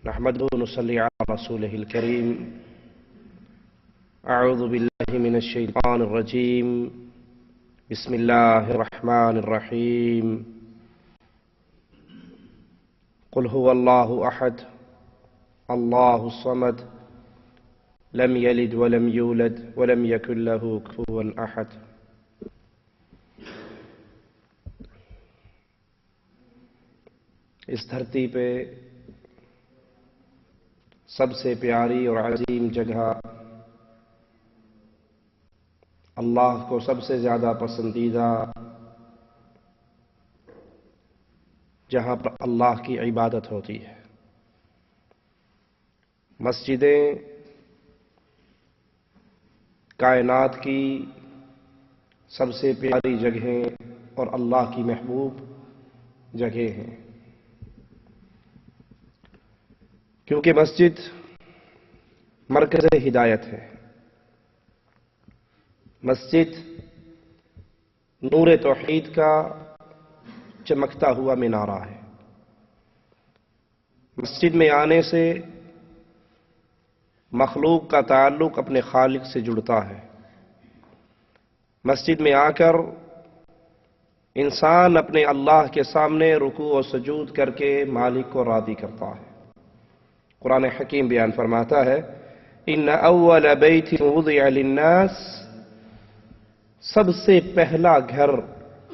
نحمده ونصلي على رسوله الكريم. أعوذ بالله من الشيطان الرجيم. بسم الله الرحمن الرحيم. قل هو الله أحد الله الصمد لم يلد ولم يولد ولم يكن له كفوا أحد. اس دھرتی پہ سب سے پیاری اور عظیم جگہ، اللہ کو سب سے زیادہ پسندیدہ، جہاں پر اللہ کی عبادت ہوتی ہے، مسجدیں کائنات کی سب سے پیاری جگہیں اور اللہ کی محبوب جگہیں ہیں، کیونکہ مسجد مرکز ہدایت ہے، مسجد نور توحید کا چمکتا ہوا مینارہ ہے۔ مسجد میں آنے سے مخلوق کا تعلق اپنے خالق سے جڑتا ہے۔ مسجد میں آ کر انسان اپنے اللہ کے سامنے رکوع و سجود کر کے مالک کو راضی کرتا ہے۔ قرآن حکیم بیان فرماتا ہے، ان اول بیت وضع للناس، سب سے پہلا گھر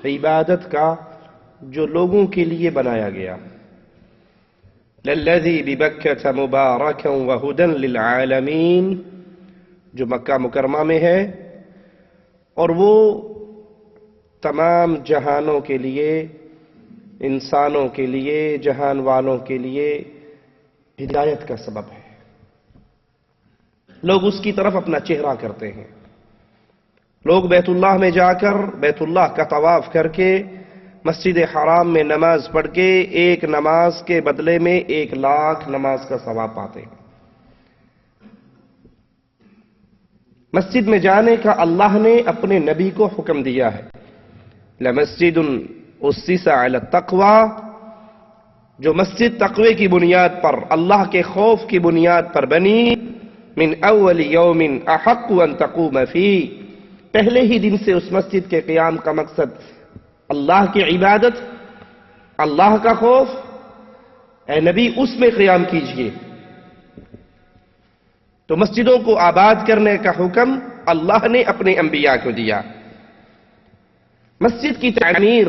عبادت کا جو لوگوں کے لیے بنایا گیا، للذی ببکۃ مبارکا وہدی للعالمین، جو مکہ مکرمہ میں ہے اور وہ تمام جہانوں کے لیے، انسانوں کے لیے، جہان والوں کے لیے ہدایت کا سبب ہے۔ لوگ اس کی طرف اپنا چہرہ کرتے ہیں، لوگ بیت اللہ میں جا کر بیت اللہ کا طواف کر کے مسجد حرام میں نماز پڑھ کے ایک نماز کے بدلے میں 1,00,000 نماز کا ثواب پاتے ہیں۔ مسجد میں جانے کا اللہ نے اپنے نبی کو حکم دیا ہے، لَمَسْجِدٌ أُسِّسَ عَلَى التَّقْوَى، جو مسجد تقوی کی بنیاد پر، اللہ کے خوف کی بنیاد پر بنی، من اول یوم احق ان تقوم فیہ، پہلے ہی دن سے اس مسجد کے قیام کا مقصد اللہ کی عبادت، اللہ کا خوف، اے نبی اس میں قیام کیجئے۔ تو مسجدوں کو آباد کرنے کا حکم اللہ نے اپنے انبیاء کو دیا۔ مسجد کی تعمیر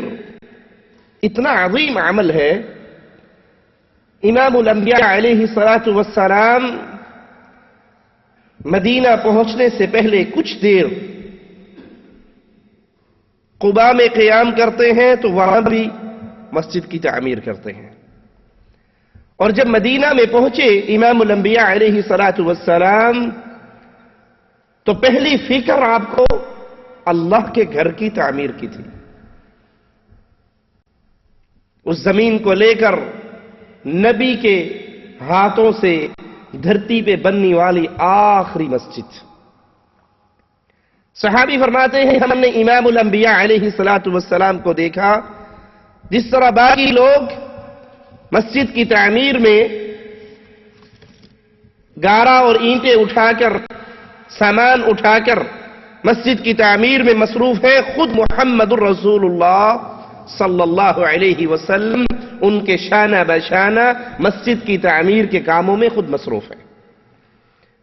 اتنا عظیم عمل ہے، امام الانبیاء علیہ السلام مدینہ پہنچنے سے پہلے کچھ دیر قباء میں قیام کرتے ہیں تو وہاں بھی مسجد کی تعمیر کرتے ہیں، اور جب مدینہ میں پہنچے امام الانبیاء علیہ السلام تو پہلی فکر آپ کو اللہ کے گھر کی تعمیر کی تھی۔ اس زمین کو لے کر نبی کے ہاتھوں سے دھرتی پہ بننے والی آخری مسجد۔ صحابی فرماتے ہیں، ہم نے امام الانبیاء علیہ السلام کو دیکھا جس طرح باقی لوگ مسجد کی تعمیر میں گارا اور اینٹیں اٹھا کر، سامان اٹھا کر مسجد کی تعمیر میں مصروف ہیں، خود محمد الرسول اللہ صلی اللہ علیہ وسلم ان کے شانہ بشانہ مسجد کی تعمیر کے کاموں میں خود مصروف ہیں۔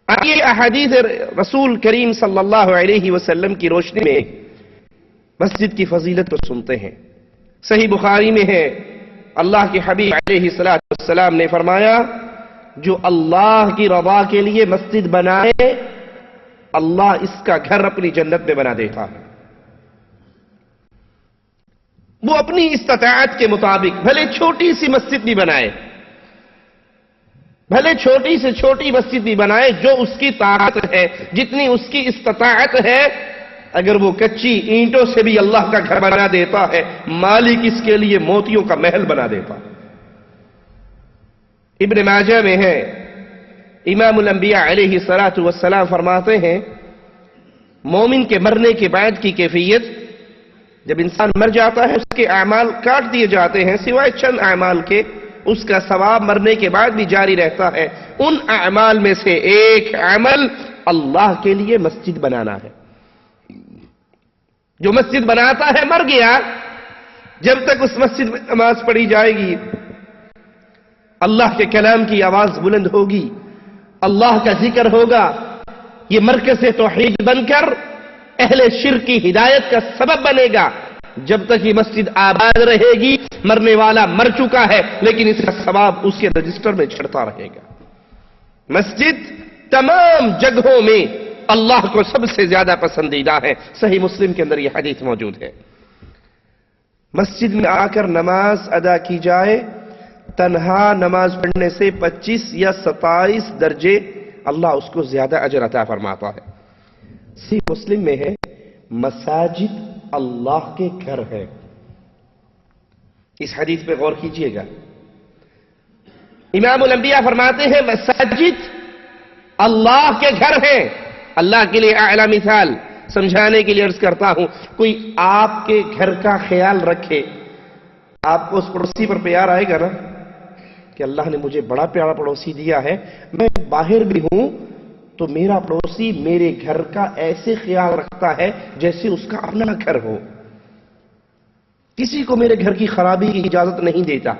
آئیے احادیث رسول کریم صلی اللہ علیہ وسلم کی روشنی میں مسجد کی فضیلت کو سنتے ہیں۔ صحیح بخاری میں ہے، اللہ کے حبیب علیہ السلام نے فرمایا، جو اللہ کی رضا کے لیے مسجد بنائے، اللہ اس کا گھر اپنی جنت میں بنا دیتا ہے۔ وہ اپنی استطاعت کے مطابق بھلے چھوٹی سی مسجد بھی بنائے، بھلے چھوٹی سے چھوٹی مسجد بھی بنائے، جو اس کی طاقت ہے، جتنی اس کی استطاعت ہے، اگر وہ کچی اینٹوں سے بھی اللہ کا گھر بنا دیتا ہے، مالک اس کے لیے موتیوں کا محل بنا دیتا۔ ابن ماجہ میں ہے، امام الانبیاء علیہ السلام فرماتے ہیں، مومن کے مرنے کے بعد کی کیفیت، جب انسان مر جاتا ہے اس کے اعمال کاٹ دیے جاتے ہیں سوائے چند اعمال کے اس کا ثواب مرنے کے بعد بھی جاری رہتا ہے۔ ان اعمال میں سے ایک عمل اللہ کے لیے مسجد بنانا ہے۔ جو مسجد بناتا ہے مر گیا، جب تک اس مسجد میں نماز پڑھی جائے گی، اللہ کے کلام کی آواز بلند ہوگی، اللہ کا ذکر ہوگا، یہ مرکز توحید بن کر اہل شرک کی ہدایت کا سبب بنے گا۔ جب تک یہ مسجد آباد رہے گی، مرنے والا مر چکا ہے لیکن اس کا ثواب اس کے رجسٹر میں چڑھتا رہے گا۔ مسجد تمام جگہوں میں اللہ کو سب سے زیادہ پسندیدہ ہے۔ صحیح مسلم کے اندر یہ حدیث موجود ہے۔ مسجد میں آ کر نماز ادا کی جائے، تنہا نماز پڑھنے سے 25 یا 27 درجے اللہ اس کو زیادہ اجر عطا فرماتا ہے۔ صحیح مسلم میں ہے، مساجد اللہ کے گھر ہے۔ اس حدیث پہ غور کیجئے گا۔ امام الانبیاء فرماتے ہیں مساجد اللہ کے گھر ہیں۔ اللہ کے لیے اعلی مثال سمجھانے کے لیے عرض کرتا ہوں، کوئی آپ کے گھر کا خیال رکھے، آپ کو اس پڑوسی پر پیار آئے گا نا کہ اللہ نے مجھے بڑا پیارا پڑوسی دیا ہے، میں باہر بھی ہوں تو میرا پڑوسی میرے گھر کا ایسے خیال رکھتا ہے جیسے اس کا اپنا گھر ہو، کسی کو میرے گھر کی خرابی کی اجازت نہیں دیتا۔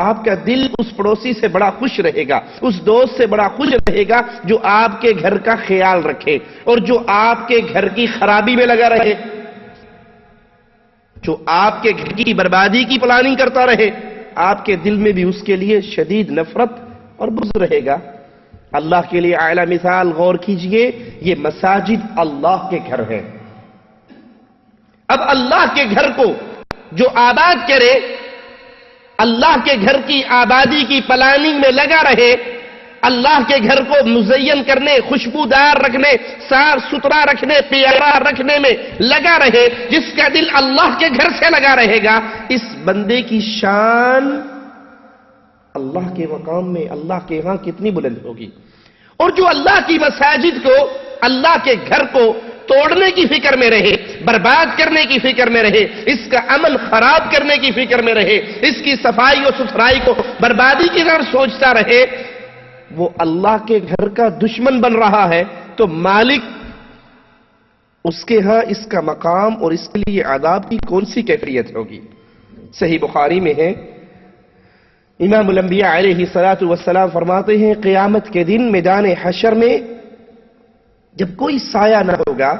آپ کا دل اس پڑوسی سے بڑا خوش رہے گا، اس دوست سے بڑا خوش رہے گا جو آپ کے گھر کا خیال رکھے اور جو آپ کے گھر کی خرابی میں لگا رہے، جو آپ کے گھر کی بربادی کی پلاننگ کرتا رہے، آپ کے دل میں بھی اس کے لیے شدید نفرت اور بغض رہے گا۔ اللہ کے لیے اعلی مثال غور کیجئے، یہ مساجد اللہ کے گھر ہیں۔ اب اللہ کے گھر کو جو آباد کرے، اللہ کے گھر کی آبادی کی پلاننگ میں لگا رہے، اللہ کے گھر کو مزین کرنے، خوشبودار رکھنے، صاف ستھرا رکھنے، پیارا رکھنے میں لگا رہے، جس کا دل اللہ کے گھر سے لگا رہے گا، اس بندے کی شان اللہ کے مقام میں، اللہ کے ہاں کتنی بلند ہوگی۔ اور جو اللہ کی مساجد کو، اللہ کے گھر کو توڑنے کی فکر میں رہے، برباد کرنے کی فکر میں رہے، اس کا امن خراب کرنے کی فکر میں رہے، اس کی صفائی اور ستھرائی کو بربادی کی طرف سوچتا رہے، وہ اللہ کے گھر کا دشمن بن رہا ہے، تو مالک اس کے ہاں اس کا مقام اور اس کے لیے عذاب کی کون سی کیفیت ہوگی۔ صحیح بخاری میں ہے، امام الانبیاء علیہ الصلوۃ والسلام فرماتے ہیں، قیامت کے دن میدان حشر میں جب کوئی سایہ نہ ہوگا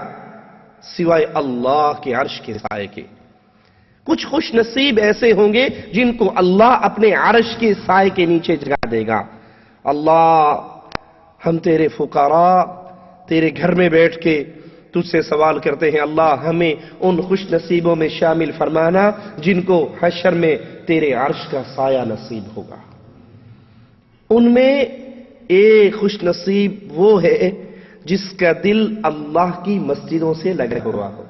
سوائے اللہ کے عرش کے سائے کے، کچھ خوش نصیب ایسے ہوں گے جن کو اللہ اپنے عرش کے سائے کے نیچے جگہ دے گا۔ اللہ، ہم تیرے فقراء تیرے گھر میں بیٹھ کے تجھ سے سوال کرتے ہیں، اللہ ہمیں ان خوش نصیبوں میں شامل فرمانا جن کو حشر میں تیرے عرش کا سایہ نصیب ہوگا۔ ان میں ایک خوش نصیب وہ ہے جس کا دل اللہ کی مسجدوں سے لگا ہوا ہو،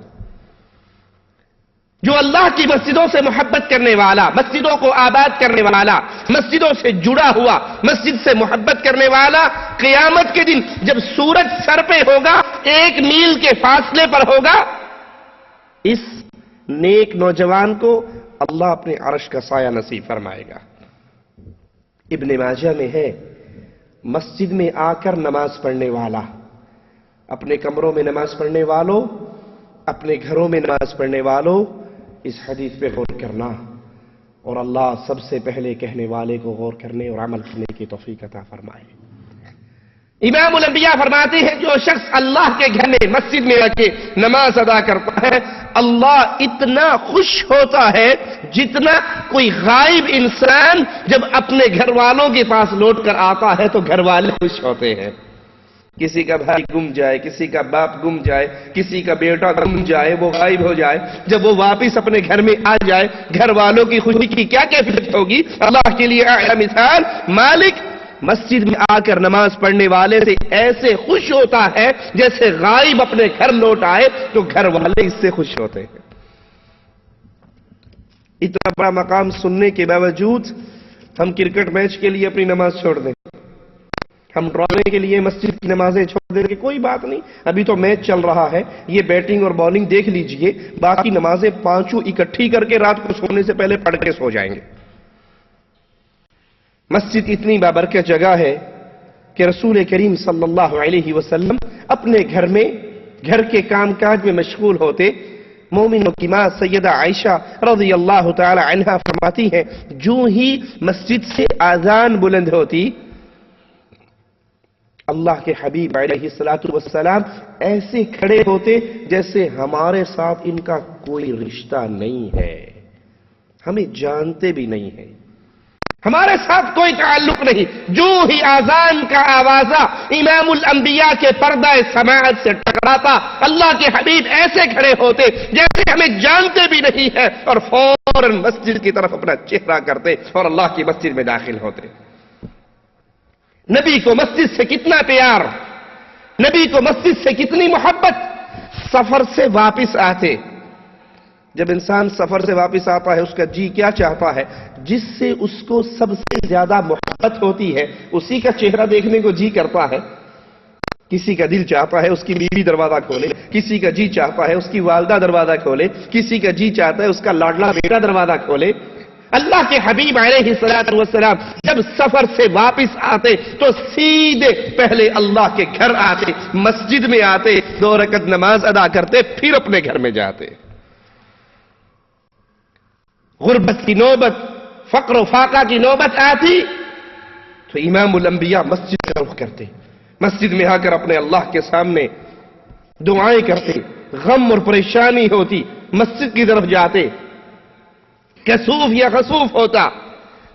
جو اللہ کی مسجدوں سے محبت کرنے والا، مسجدوں کو آباد کرنے والا، مسجدوں سے جڑا ہوا، مسجد سے محبت کرنے والا، قیامت کے دن جب سورج سر پہ ہوگا، 1 میل کے فاصلے پر ہوگا، اس نیک نوجوان کو اللہ اپنے عرش کا سایہ نصیب فرمائے گا۔ ابن ماجہ میں ہے، مسجد میں آ کر نماز پڑھنے والا، اپنے کمروں میں نماز پڑھنے والوں، اپنے گھروں میں نماز پڑھنے والوں، اس حدیث پہ غور کرنا، اور اللہ سب سے پہلے کہنے والے کو غور کرنے اور عمل کرنے کی توفیق عطا فرمائے۔ امام الانبیاء فرماتے ہیں، جو شخص اللہ کے گھر میں مسجد میں آ کے نماز ادا کرتا ہے، اللہ اتنا خوش ہوتا ہے جتنا کوئی غائب انسان جب اپنے گھر والوں کے پاس لوٹ کر آتا ہے تو گھر والے خوش ہوتے ہیں۔ کسی کا بھائی گم جائے، کسی کا باپ گم جائے، کسی کا بیٹا گم جائے، وہ غائب ہو جائے، جب وہ واپس اپنے گھر میں آ جائے، گھر والوں کی خوشی کی کیا کیفیت ہوگی۔ اللہ کے لیے اعلی مثال، مالک مسجد میں آ کر نماز پڑھنے والے سے ایسے خوش ہوتا ہے جیسے غائب اپنے گھر لوٹ آئے تو گھر والے اس سے خوش ہوتے ہیں۔ اتنا بڑا مقام سننے کے باوجود ہم کرکٹ میچ کے لیے اپنی نماز چھوڑ دیں، ہم ڈرانے کے لیے مسجد کی نمازیں چھوڑ دیں کہ کوئی بات نہیں، ابھی تو میچ چل رہا ہے، یہ بیٹنگ اور بالنگ دیکھ لیجئے، باقی نمازیں 5 اکٹھی کر کے رات کو سونے سے پہلے پڑھ کے سو جائیں گے۔ مسجد اتنی بابرکت جگہ ہے کہ رسول کریم صلی اللہ علیہ وسلم اپنے گھر میں گھر کے کام کاج میں مشغول ہوتے. مومنوں کی ماں سیدہ عائشہ رضی اللہ تعالی عنہا فرماتی ہیں جو ہی مسجد سے اذان بلند ہوتی اللہ کے حبیب علیہ السلام ایسے کھڑے ہوتے جیسے ہمارے ساتھ ان کا کوئی رشتہ نہیں ہے، ہمیں جانتے بھی نہیں ہیں، ہمارے ساتھ کوئی تعلق نہیں. جو ہی اذان کا آوازہ امام الانبیاء کے پردہ سماعت سے ٹکراتا اللہ کے حبیب ایسے کھڑے ہوتے جیسے ہمیں جانتے بھی نہیں ہے، اور فوراً مسجد کی طرف اپنا چہرہ کرتے اور اللہ کی مسجد میں داخل ہوتے. نبی کو مسجد سے کتنا پیار، نبی کو مسجد سے کتنی محبت. سفر سے واپس آتے، جب انسان سفر سے واپس آتا ہے اس کا جی کیا چاہتا ہے؟ جس سے اس کو سب سے زیادہ محبت ہوتی ہے اسی کا چہرہ دیکھنے کو جی کرتا ہے. کسی کا دل چاہتا ہے اس کی بیوی دروازہ کھولے، کسی کا جی چاہتا ہے اس کی والدہ دروازہ کھولے، کسی کا جی چاہتا ہے اس کا لاڈلا بیٹا دروازہ کھولے. اللہ کے حبیب علیہ السلام جب سفر سے واپس آتے تو سیدھے پہلے اللہ کے گھر آتے، مسجد میں آتے، 2 رکعت نماز ادا کرتے، پھر اپنے گھر میں جاتے. غربت کی نوبت، فقر و فاقہ کی نوبت آتی تو امام الانبیاء مسجد کا رخ کرتے، مسجد میں آ کر اپنے اللہ کے سامنے دعائیں کرتے. غم اور پریشانی ہوتی مسجد کی طرف جاتے. کسوف یا خسوف ہوتا،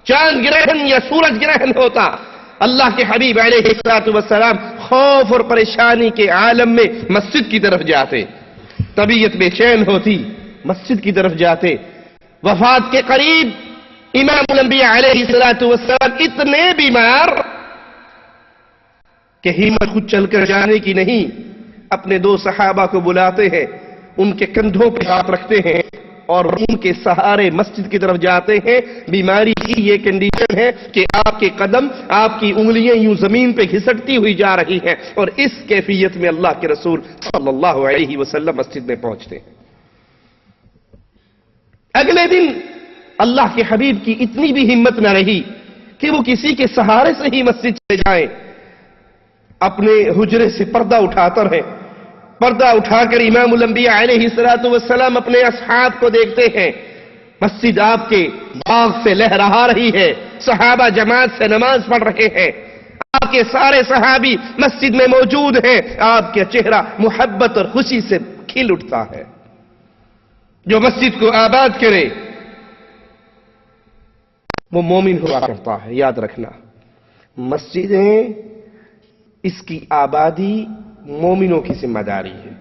چاند گرہن یا سورج گرہن ہوتا، اللہ کے حبیب علیہ السلام خوف اور پریشانی کے عالم میں مسجد کی طرف جاتے. طبیعت بے چین ہوتی مسجد کی طرف جاتے. وفات کے قریب امام الانبیاء علیہ السلام اتنے بیمار کہ ہمت خود چل کر جانے کی نہیں، اپنے 2 صحابہ کو بلاتے ہیں، ان کے کندھوں پہ ہاتھ رکھتے ہیں اور ان کے سہارے مسجد کی طرف جاتے ہیں. بیماری کی یہ کنڈیشن ہے کہ آپ کے قدم، آپ کی انگلیاں یوں زمین پہ گھسٹتی ہوئی جا رہی ہیں، اور اس کیفیت میں اللہ کے رسول صلی اللہ علیہ وسلم مسجد میں پہنچتے ہیں. اگلے دن اللہ کے حبیب کی اتنی بھی ہمت نہ رہی کہ وہ کسی کے سہارے سے ہی مسجد چلے جائیں. اپنے حجرے سے پردہ اٹھاتا رہے. پردہ اٹھا کر امام الانبیاء علیہ السلام اپنے اصحاب کو دیکھتے ہیں. مسجد آپ کے باغ سے لہرا رہی ہے، صحابہ جماعت سے نماز پڑھ رہے ہیں، آپ کے سارے صحابی مسجد میں موجود ہیں. آپ کا چہرہ محبت اور خوشی سے کھل اٹھتا ہے. جو مسجد کو آباد کرے وہ مومن ہوا کرتا ہے. یاد رکھنا، مسجدیں اس کی آبادی مومنوں کی ذمہ داری ہے.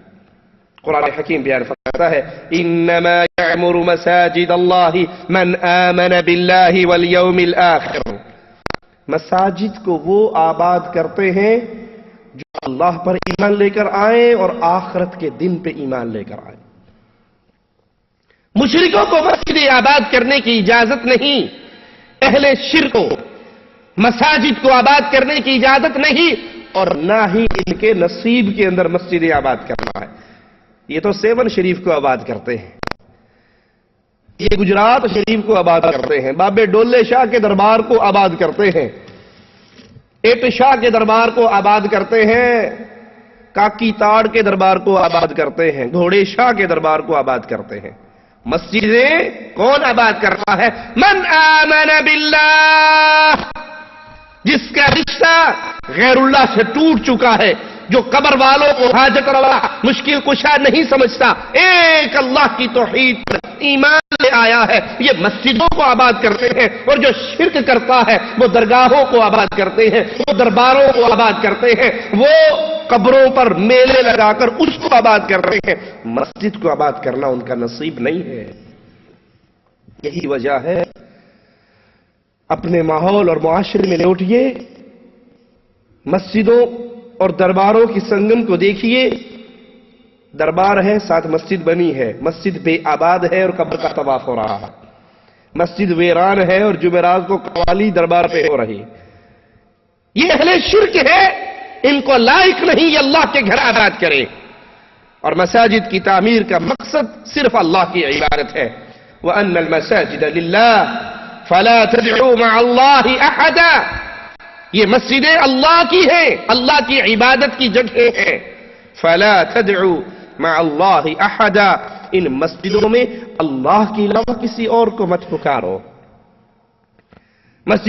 قرآن حکیم بیان فرماتا ہے انما یعمر مساجد اللہ من آمن باللہ والیوم الآخر. مساجد کو وہ آباد کرتے ہیں جو اللہ پر ایمان لے کر آئے اور آخرت کے دن پہ ایمان لے کر آئے. مشرکوں کو مسجد آباد کرنے کی اجازت نہیں، اہل شرک کو مساجد کو آباد کرنے کی اجازت نہیں، اور نہ ہی ان کے نصیب کے اندر مسجد آباد کرنا ہے. یہ تو 7 شریف کو آباد کرتے ہیں، یہ گجرات شریف کو آباد کرتے ہیں، بابے ڈولے شاہ کے دربار کو آباد کرتے ہیں، ایٹ شاہ کے دربار کو آباد کرتے ہیں، کاکی تاڑ کے دربار کو آباد کرتے ہیں، گھوڑے شاہ کے دربار کو آباد کرتے ہیں. مسجدیں کون آباد کرتا ہے؟ من آمن باللہ، جس کا رشتہ غیر اللہ سے ٹوٹ چکا ہے، جو قبر والوں کو حاجت روا مشکل کشا نہیں سمجھتا، ایک اللہ کی توحید پر ایمان لے آیا ہے، یہ مسجدوں کو آباد کرتے ہیں. اور جو شرک کرتا ہے وہ درگاہوں کو آباد کرتے ہیں، وہ درباروں کو آباد کرتے ہیں، وہ قبروں پر میلے لگا کر اس کو آباد کرتے ہیں. مسجد کو آباد کرنا ان کا نصیب نہیں ہے. یہی وجہ ہے اپنے ماحول اور معاشرے میں لوٹئے، مسجدوں اور درباروں کی سنگم کو دیکھیے. دربار ہے، ساتھ مسجد بنی ہے، مسجد بے آباد ہے اور قبر کا طواف ہو رہا ہے. مسجد ویران ہے اور جمعرات کو قوالی دربار پہ ہو رہی. یہ اہل شرک ہے، ان کو لائق نہیں یہ اللہ کے گھر آباد کرے. اور مساجد کی تعمیر کا مقصد صرف اللہ کی عبادت ہے. وَأَنَّ الْمَسَاجِدَ لِلَّهِ فلا تدعوا مع اللہ احدا، یہ مسجدیں اللہ کی ہیں، اللہ کی عبادت کی جگہ ہیں. فلا تدعوا مع اللہ احدا، ان مسجدوں میں اللہ کے علاوہ کسی اور کو مت پکارو. مسجد